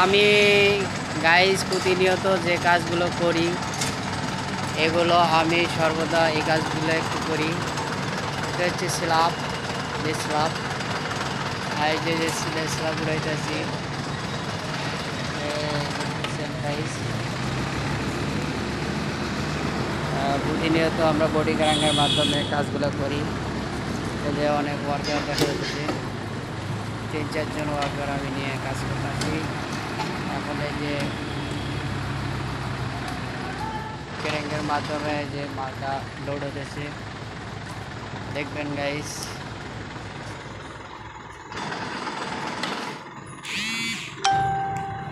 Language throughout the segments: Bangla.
আমি গাইজ প্রতিনিয়ত যে কাজগুলো করি এগুলো আমি সর্বদা এই কাজগুলো একটু করি। এটা হচ্ছে স্ল্যাব, যে স্ল্যাব আর যে স্ল্যাব উড়াইতেছি প্রতিনিয়ত আমরা বডি ক্রাঙ্কের মাধ্যমে কাজগুলো করি। যে অনেক ওয়ার্কার দেখা যাচ্ছে, 3-4 জন ওয়ার্কার আমি নিয়ে কাজ করতেছি। এখন এই যে ক্রেঙ্কের মাধ্যমে যে মালটা লোড হতেছে দেখবেন গাইস।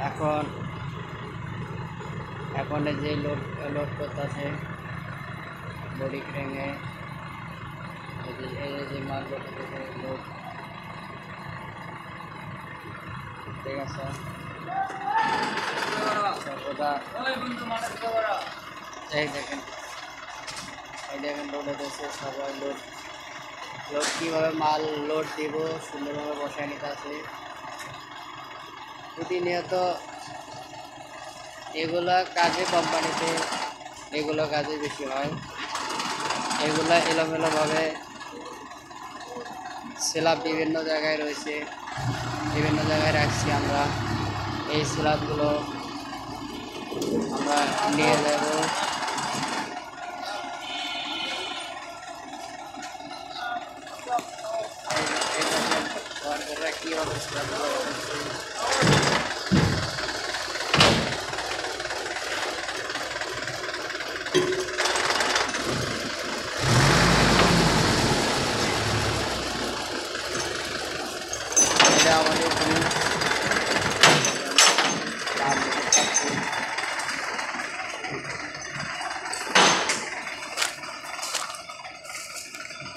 এখন এই যে লোড করতেছে বডি ক্রেঙ্গে, এই যে মাল লোড করতেছে লোড, ঠিক আছে। সর্বদা এই দেখেন লোড হতেছে, সবাই লোড কীভাবে মাল লোড দিব সুন্দরভাবে বসায় নিতে আছে। প্রতিনিয়ত এগুলা কাজে কোম্পানিতে এগুলো কাজে বেশি হয়। এগুলা এলোমেলোভাবে স্ল্যাব বিভিন্ন জায়গায় রয়েছে, বিভিন্ন জায়গায় রাখছি আমরা। এই স্ল্যাবগুলো আমরা নিয়ে যাব কীভাবে স্ল্যাবগুলো আমাদের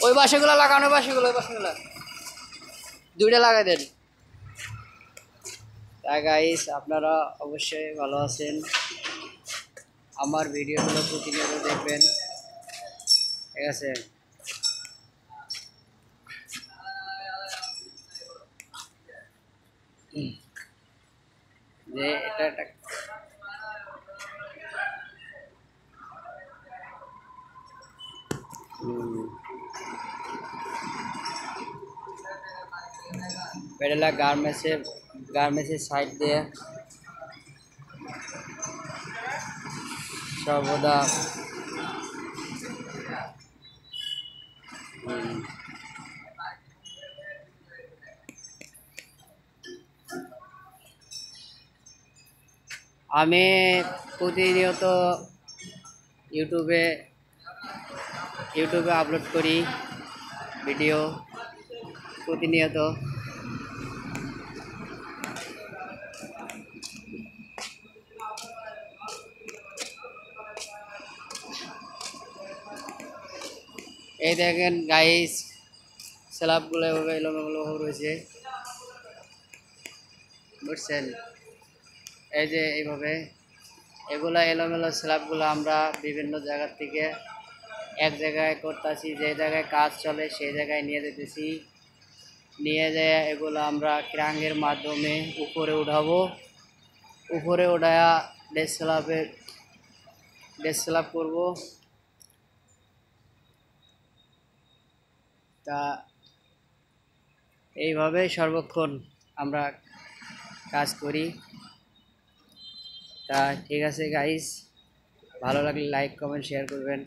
ওই বাসাগুলো লাগানো, ওই বাসাগুলো দুইটা লাগাই দেন। তাই গাইস আপনারা অবশ্যই ভালো আছেন, আমার ভিডিওগুলো প্রতিনিয়ত দেখবেন, ঠিক আছে। যে এটা একটা পেডেলা গার্মেন্টসের সাইড দিয়ে সর্বদা আমি প্রতিনিয়ত ইউটিউবে আপলোড করি ভিডিও প্রতিনিয়ত। এই দেখেন গাইস স্ল্যাবগুলো এভাবে এলোমেলো রয়েছে, বুঝছেন। এই যে এইভাবে এগুলা এলোমেলো স্ল্যাবগুলো আমরা বিভিন্ন জায়গার থেকে এক জায়গায় করতেছি, যে জায়গায় কাজ চলে সেই জায়গায় নিয়ে যেতেছি। নিয়ে যেয়ে এগুলো আমরা ক্রাঙ্কের মাধ্যমে উপরে উঠাবো, উপরে উঠায়া ডেস্ক করবো। তা এইভাবে সর্বক্ষণ আমরা কাজ করি। তা ঠিক আছে গাইস, ভালো লাগলে লাইক কমেন্ট শেয়ার করবেন।